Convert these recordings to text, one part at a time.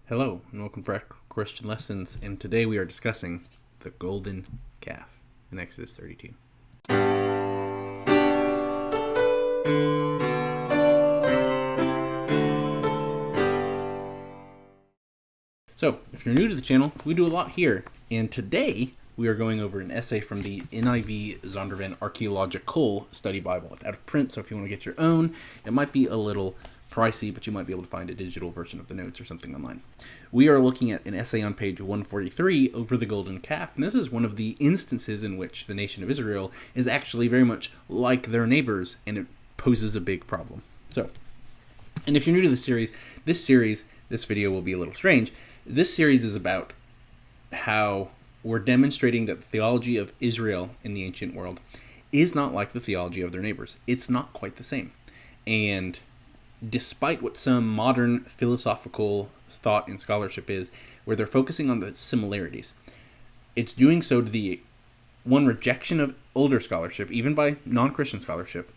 Hello, and welcome to Christian Lessons, and today we are discussing the golden calf in Exodus 32. So, if you're new to the channel, we do a lot here, and today we are going over an essay from the NIV Zondervan Archaeological Study Bible. It's out of print, so if you want to get your own, it might be a little pricey, but you might be able to find a digital version of the notes or something online. We are looking at an essay on page 143 over the golden calf, and this is one of the instances in which the nation of Israel is actually very much like their neighbors, and it poses a big problem. So, and if you're new to this video will be a little strange. This series is about how we're demonstrating that the theology of Israel in the ancient world is not like the theology of their neighbors. It's not quite the same. And despite what some modern philosophical thought and scholarship is, where they're focusing on the similarities, it's doing so to the one rejection of older scholarship, even by non-Christian scholarship,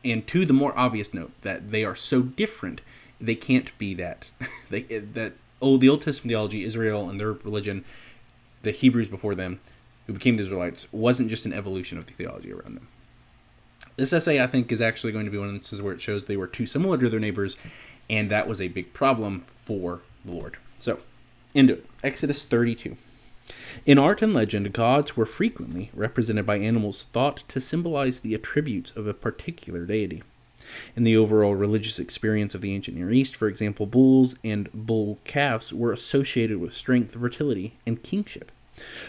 and to the more obvious note that they are so different, they can't be that. The Old Testament theology, Israel and their religion, the Hebrews before them, who became the Israelites, wasn't just an evolution of the theology around them. This essay, I think, is actually going to be one of the instances where it shows they were too similar to their neighbors, and that was a big problem for the Lord. So, into it. Exodus 32. In art and legend, gods were frequently represented by animals thought to symbolize the attributes of a particular deity. In the overall religious experience of the ancient Near East, for example, bulls and bull calves were associated with strength, fertility, and kingship.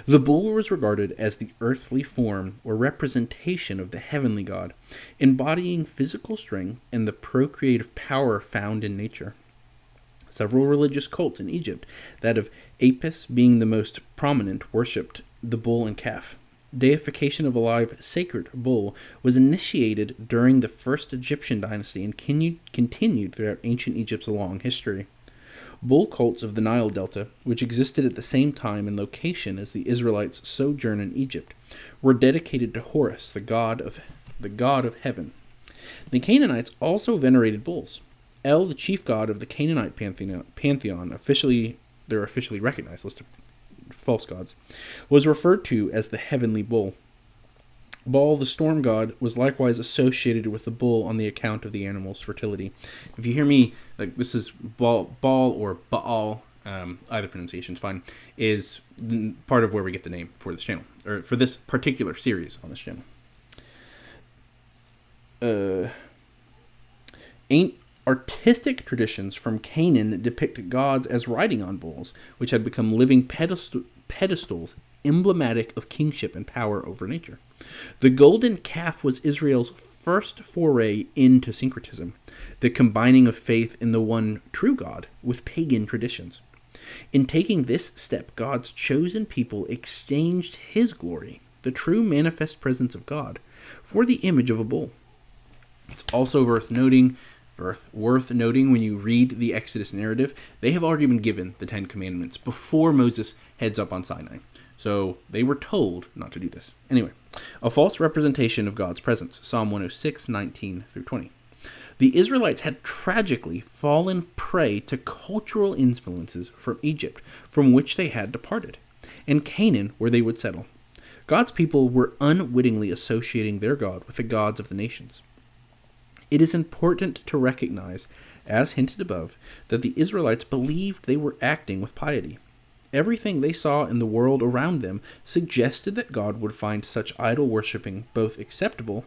The bull was regarded as the earthly form or representation of the heavenly god, embodying physical strength and the procreative power found in nature. Several religious cults in Egypt, that of Apis being the most prominent, worshipped the bull and calf. Deification of a live, sacred bull was initiated during the first Egyptian dynasty and continued throughout ancient Egypt's long history. Bull cults of the Nile Delta, which existed at the same time and location as the Israelites' sojourn in Egypt, were dedicated to Horus, the god of heaven. The Canaanites also venerated bulls. El, the chief god of the Canaanite pantheon, their officially recognized list of false gods, was referred to as the heavenly bull. Baal, the storm god, was likewise associated with the bull on the account of the animal's fertility. If you hear me, like this is Baal or Baal, either pronunciation is fine, is part of where we get the name for this channel, or for this particular series on this channel. Artistic traditions from Canaan depict gods as riding on bulls, which had become living pedestals emblematic of kingship and power over nature. The golden calf was Israel's first foray into syncretism, the combining of faith in the one true God with pagan traditions. In taking this step, God's chosen people exchanged his glory, the true manifest presence of God, for the image of a bull. It's also worth noting when you read the Exodus narrative, they have already been given the Ten Commandments before Moses heads up on Sinai. So they were told not to do this. Anyway, a false representation of God's presence, Psalm 106, 19 through 20. The Israelites had tragically fallen prey to cultural influences from Egypt, from which they had departed, and Canaan, where they would settle. God's people were unwittingly associating their God with the gods of the nations. It is important to recognize, as hinted above, that the Israelites believed they were acting with piety. Everything they saw in the world around them suggested that God would find such idol worshipping both acceptable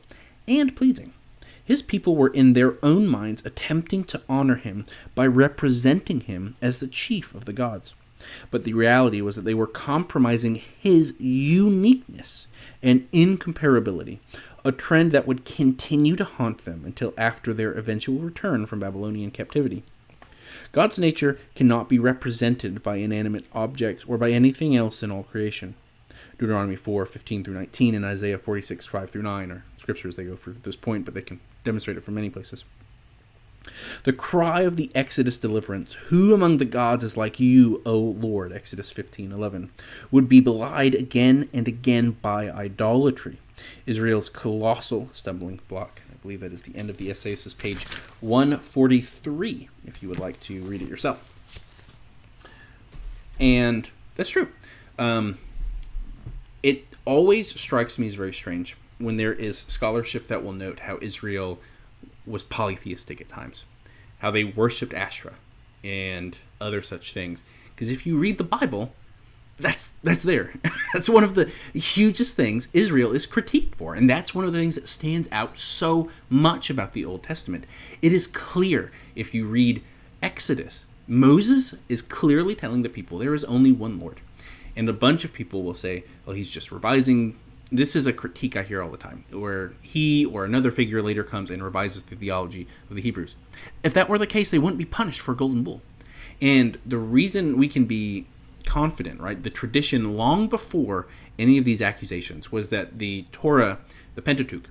and pleasing. His people were in their own minds attempting to honor him by representing him as the chief of the gods. But the reality was that they were compromising his uniqueness and incomparability, a trend that would continue to haunt them until after their eventual return from Babylonian captivity. God's nature cannot be represented by inanimate objects or by anything else in all creation. Deuteronomy 4, 15 through 19 and Isaiah 46, 5 through 9 are scriptures they go through at this point, but they can demonstrate it from many places. The cry of the Exodus deliverance, "Who among the gods is like you, O Lord," Exodus 15:11, would be belied again and again by idolatry, Israel's colossal stumbling block. I believe that is the end of the essay. This is page 143, if you would like to read it yourself. And that's true. It always strikes me as very strange when there is scholarship that will note how Israel was polytheistic at times, how they worshipped Asherah and other such things. Because if you read the Bible, that's there. That's one of the hugest things Israel is critiqued for, and that's one of the things that stands out so much about the Old Testament. It is clear if you read Exodus, Moses is clearly telling the people there is only one Lord. And a bunch of people will say, well, he's just revising. This is a critique I hear all the time, where he or another figure later comes and revises the theology of the Hebrews. If that were the case, they wouldn't be punished for a golden bull. And the reason we can be confident, right, the tradition long before any of these accusations was that the Torah, the Pentateuch,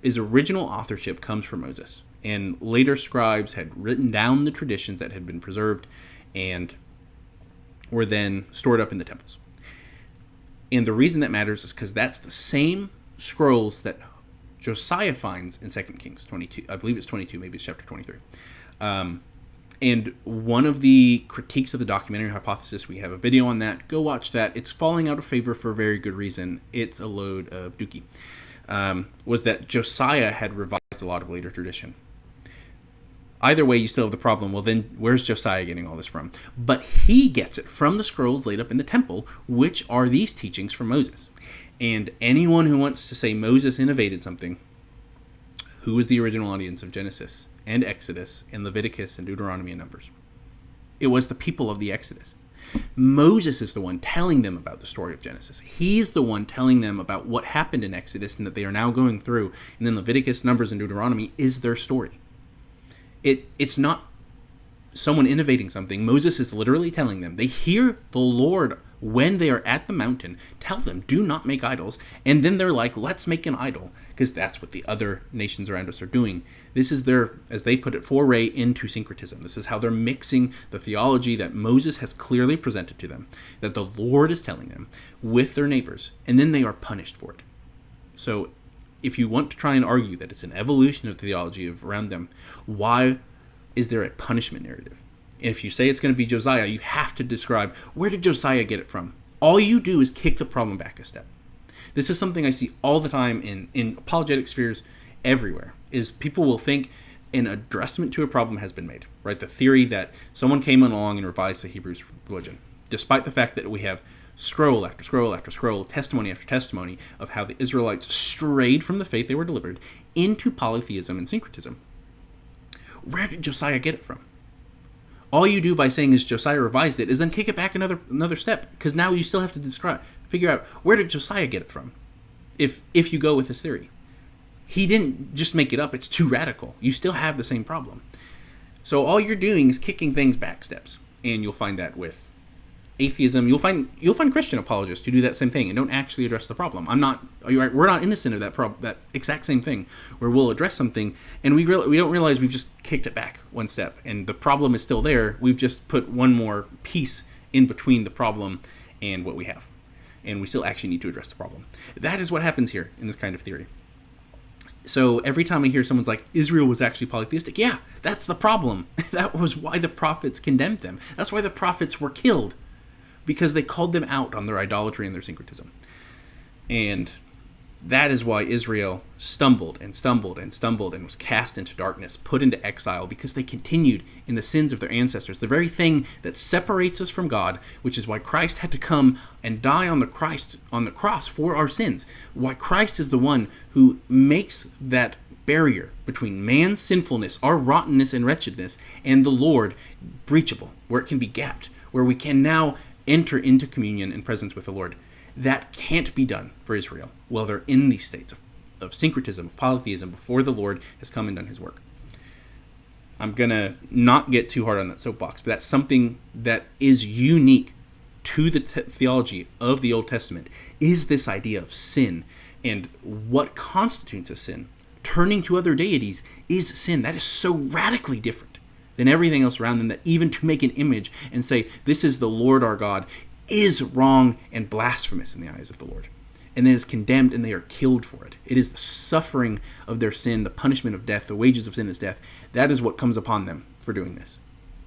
its original authorship comes from Moses. And later scribes had written down the traditions that had been preserved and were then stored up in the temples. And the reason that matters is because that's the same scrolls that Josiah finds in 2 Kings 22. I believe it's 22, maybe it's chapter 23. And one of the critiques of the documentary hypothesis, we have a video on that. Go watch that. It's falling out of favor for a very good reason. It's a load of dookie. Was that Josiah had revised a lot of later tradition. Either way, you still have the problem. Well, then where's Josiah getting all this from? But he gets it from the scrolls laid up in the temple, which are these teachings from Moses. And anyone who wants to say Moses innovated something, who was the original audience of Genesis and Exodus and Leviticus and Deuteronomy and Numbers? It was the people of the Exodus. Moses is the one telling them about the story of Genesis. He's the one telling them about what happened in Exodus and that they are now going through. And then Leviticus, Numbers, and Deuteronomy is their story. It's not someone innovating something. Moses is literally telling them. They hear the Lord when they are at the mountain tell them, do not make idols. And then they're like, let's make an idol, because that's what the other nations around us are doing. This is their, as they put it, foray into syncretism. This is how they're mixing the theology that Moses has clearly presented to them, that the Lord is telling them, with their neighbors, and then they are punished for it. So if you want to try and argue that it's an evolution of theology around them, why is there a punishment narrative? And if you say it's going to be Josiah, you have to describe, where did Josiah get it from? All you do is kick the problem back a step. This is something I see all the time in apologetic spheres everywhere, is people will think an addressment to a problem has been made, right? The theory that someone came along and revised the Hebrew religion, despite the fact that we have scroll after scroll after scroll, testimony after testimony of how the Israelites strayed from the faith they were delivered into polytheism and syncretism. Where did Josiah get it from? All you do by saying is Josiah revised it is then kick it back another step, because now you still have to figure out, where did Josiah get it from? If you go with this theory, he didn't just make it up. It's too radical. You still have the same problem. So all you're doing is kicking things back steps, and you'll find that with atheism. You'll find Christian apologists who do that same thing and don't actually address the problem. We're not innocent of that exact same thing, where we'll address something and we don't realize we've just kicked it back one step and the problem is still there. We've just put one more piece in between the problem and what we have, and we still actually need to address the problem. That is what happens here in this kind of theory. So every time I hear someone's like, Israel was actually polytheistic, yeah, that's the problem. That was why the prophets condemned them. That's why the prophets were killed, because they called them out on their idolatry and their syncretism. And that is why Israel stumbled and stumbled and stumbled and was cast into darkness, put into exile, because they continued in the sins of their ancestors, the very thing that separates us from God, which is why Christ had to come and die on the cross for our sins. Why Christ is the one who makes that barrier between man's sinfulness, our rottenness and wretchedness, and the Lord breachable, where it can be gapped, where we can now enter into communion and presence with the Lord. That can't be done for Israel while they're in these states of syncretism, of polytheism, before the Lord has come and done his work. I'm going to not get too hard on that soapbox, but that's something that is unique to the theology of the Old Testament, is this idea of sin and what constitutes a sin. Turning to other deities is sin. That is so radically different than everything else around them, that even to make an image and say, this is the Lord our God, is wrong and blasphemous in the eyes of the Lord. And then is condemned and they are killed for it. It is the suffering of their sin, the punishment of death, the wages of sin is death. That is what comes upon them for doing this.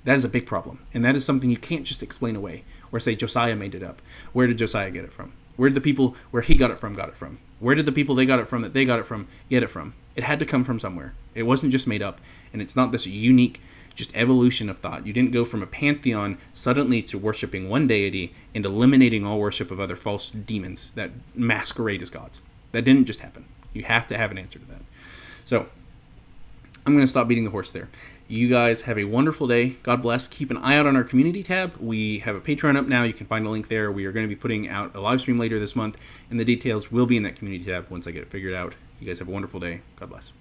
That is a big problem. And that is something you can't just explain away or say Josiah made it up. Where did Josiah get it from? Where did the people where he got it from? Where did the people they got it from that they got it from get it from? It had to come from somewhere. It wasn't just made up. And it's not this unique just evolution of thought. You didn't go from a pantheon suddenly to worshiping one deity and eliminating all worship of other false demons that masquerade as gods. That didn't just happen. You have to have an answer to that. So, I'm going to stop beating the horse there. You guys have a wonderful day. God bless. Keep an eye out on our community tab. We have a Patreon up now. You can find a link there. We are going to be putting out a live stream later this month, and the details will be in that community tab once I get it figured out. You guys have a wonderful day. God bless.